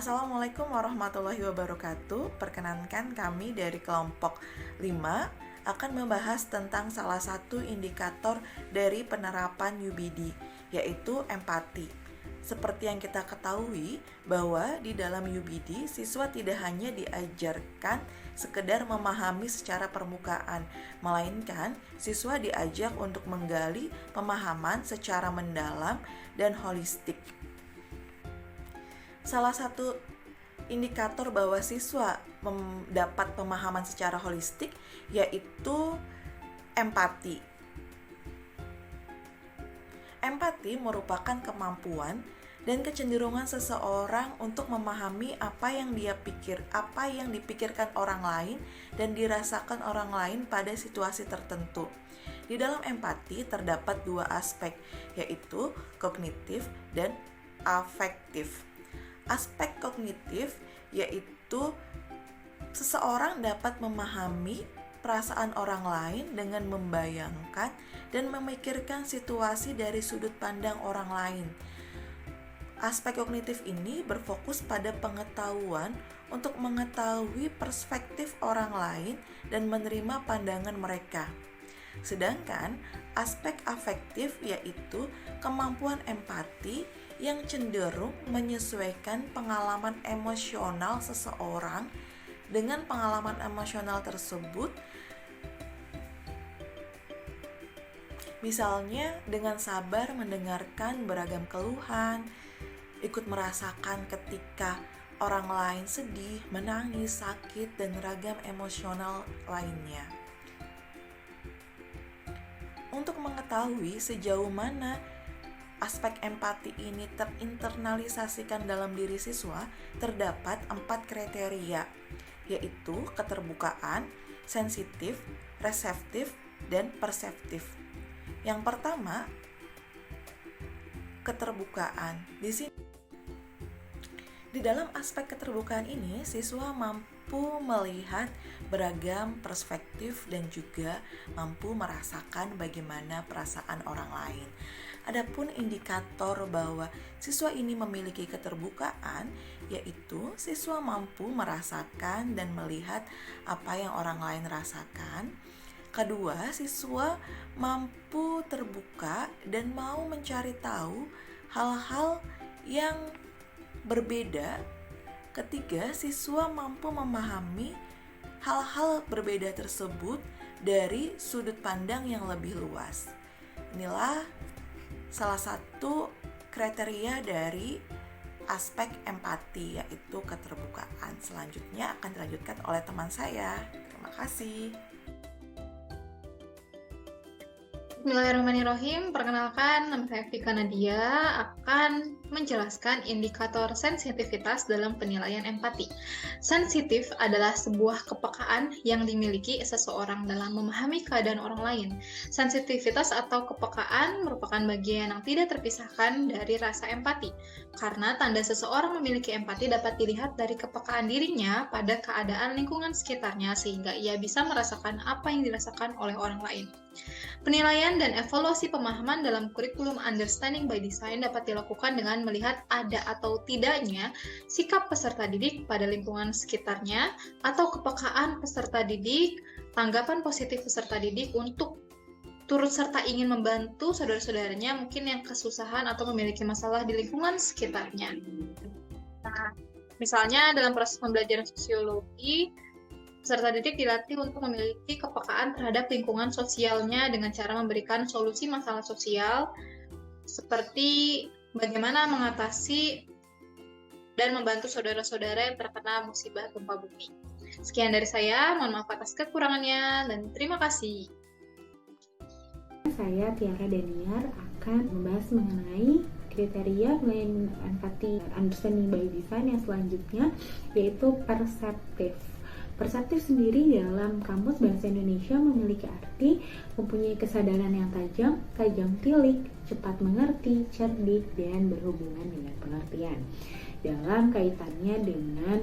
Assalamualaikum warahmatullahi wabarakatuh. Perkenankan kami dari kelompok 5 akan membahas tentang salah satu indikator dari penerapan UBD, yaitu empati. Seperti yang kita ketahui bahwa di dalam UBD siswa tidak hanya diajarkan sekedar memahami secara permukaan, melainkan siswa diajak untuk menggali pemahaman secara mendalam dan holistik. Salah satu indikator bahwa siswa mendapat pemahaman secara holistik yaitu empati. Empati merupakan kemampuan dan kecenderungan seseorang untuk memahami apa yang dipikirkan orang lain dan dirasakan orang lain pada situasi tertentu. Di dalam empati terdapat dua aspek, yaitu kognitif dan afektif. Aspek kognitif yaitu seseorang dapat memahami perasaan orang lain dengan membayangkan dan memikirkan situasi dari sudut pandang orang lain. Aspek kognitif ini berfokus pada pengetahuan untuk mengetahui perspektif orang lain dan menerima pandangan mereka. Sedangkan aspek afektif yaitu kemampuan empati yang cenderung menyesuaikan pengalaman emosional seseorang dengan pengalaman emosional tersebut. Misalnya dengan sabar mendengarkan beragam keluhan, ikut merasakan ketika orang lain sedih, menangis, sakit, dan ragam emosional lainnya. Untuk mengetahui sejauh mana aspek empati ini terinternalisasikan dalam diri siswa, terdapat 4 kriteria, yaitu keterbukaan, sensitif, reseptif, dan perseptif. Yang pertama, keterbukaan. Di dalam aspek keterbukaan ini, siswa mampu melihat beragam perspektif dan juga mampu merasakan bagaimana perasaan orang lain. Adapun indikator bahwa siswa ini memiliki keterbukaan, yaitu siswa mampu merasakan dan melihat apa yang orang lain rasakan. Kedua, siswa mampu terbuka dan mau mencari tahu hal-hal yang berbeda. Ketiga, siswa mampu memahami hal-hal berbeda tersebut dari sudut pandang yang lebih luas. Inilah salah satu kriteria dari aspek empati, yaitu keterbukaan. Selanjutnya akan dilanjutkan oleh teman saya. Terima kasih. Bismillahirrahmanirrahim. Perkenalkan, nama saya Vika Nadia akan menjelaskan indikator sensitivitas dalam penilaian empati. Sensitif adalah sebuah kepekaan yang dimiliki seseorang dalam memahami keadaan orang lain. Sensitivitas atau kepekaan merupakan bagian yang tidak terpisahkan dari rasa empati. Karena tanda seseorang memiliki empati dapat dilihat dari kepekaan dirinya pada keadaan lingkungan sekitarnya sehingga ia bisa merasakan apa yang dirasakan oleh orang lain. Penilaian dan evaluasi pemahaman dalam kurikulum Understanding by Design dapat dilakukan dengan melihat ada atau tidaknya sikap peserta didik pada lingkungan sekitarnya atau kepekaan peserta didik, tanggapan positif peserta didik untuk turut serta ingin membantu saudara-saudaranya mungkin yang kesusahan atau memiliki masalah di lingkungan sekitarnya. Nah, misalnya dalam proses pembelajaran sosiologi, peserta didik dilatih untuk memiliki kepekaan terhadap lingkungan sosialnya dengan cara memberikan solusi masalah sosial seperti bagaimana mengatasi dan membantu saudara-saudara yang terkena musibah gempa bumi. Sekian dari saya, mohon maaf atas kekurangannya dan terima kasih. Saya Tiara Daniar akan membahas mengenai kriteria penilaian empati Understanding by Design yang selanjutnya, yaitu perseptif. Perseptif sendiri dalam Kamus Bahasa Indonesia memiliki arti mempunyai kesadaran yang tajam tilik, cepat mengerti, cerdik, dan berhubungan dengan pengertian. Dalam kaitannya dengan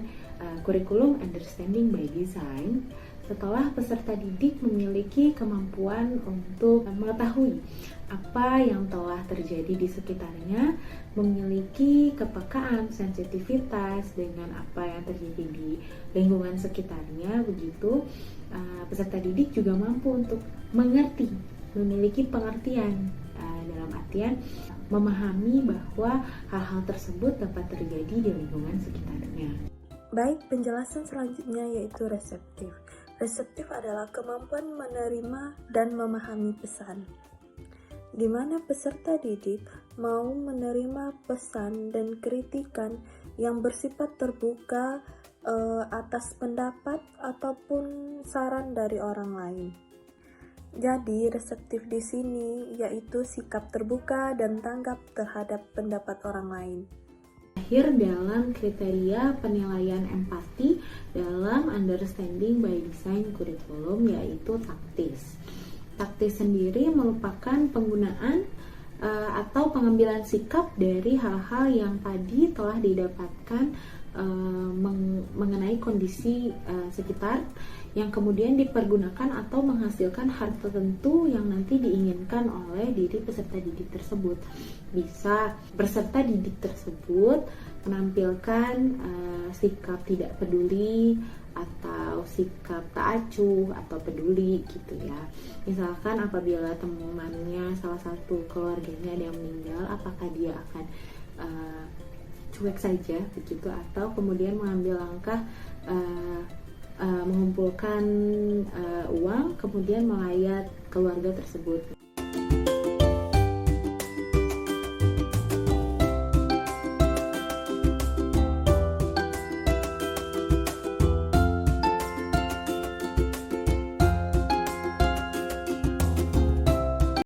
kurikulum Understanding by Design, setelah peserta didik memiliki kemampuan untuk mengetahui apa yang telah terjadi di sekitarnya, memiliki kepekaan, sensitivitas dengan apa yang terjadi di lingkungan sekitarnya, begitu peserta didik juga mampu untuk mengerti, memiliki pengertian dalam artian memahami bahwa hal-hal tersebut dapat terjadi di lingkungan sekitarnya. Baik, penjelasan selanjutnya yaitu reseptif. Reseptif adalah kemampuan menerima dan memahami pesan, di mana peserta didik mau menerima pesan dan kritikan yang bersifat terbuka atas pendapat ataupun saran dari orang lain. Jadi, reseptif di sini yaitu sikap terbuka dan tanggap terhadap pendapat orang lain. Terakhir dalam kriteria penilaian empati dalam understanding by design kurikulum yaitu taktis. Taktis sendiri merupakan penggunaan atau pengambilan sikap dari hal-hal yang tadi telah didapatkan mengenai kondisi sekitar yang kemudian dipergunakan atau menghasilkan hal tertentu yang nanti diinginkan oleh diri peserta didik tersebut. Bisa peserta didik tersebut menampilkan sikap tidak peduli atau sikap tak acuh atau peduli gitu ya. Misalkan apabila temannya salah satu keluarganya ada yang meninggal, apakah dia akan cuek saja begitu atau kemudian mengambil langkah mengumpulkan uang kemudian melayat keluarga tersebut.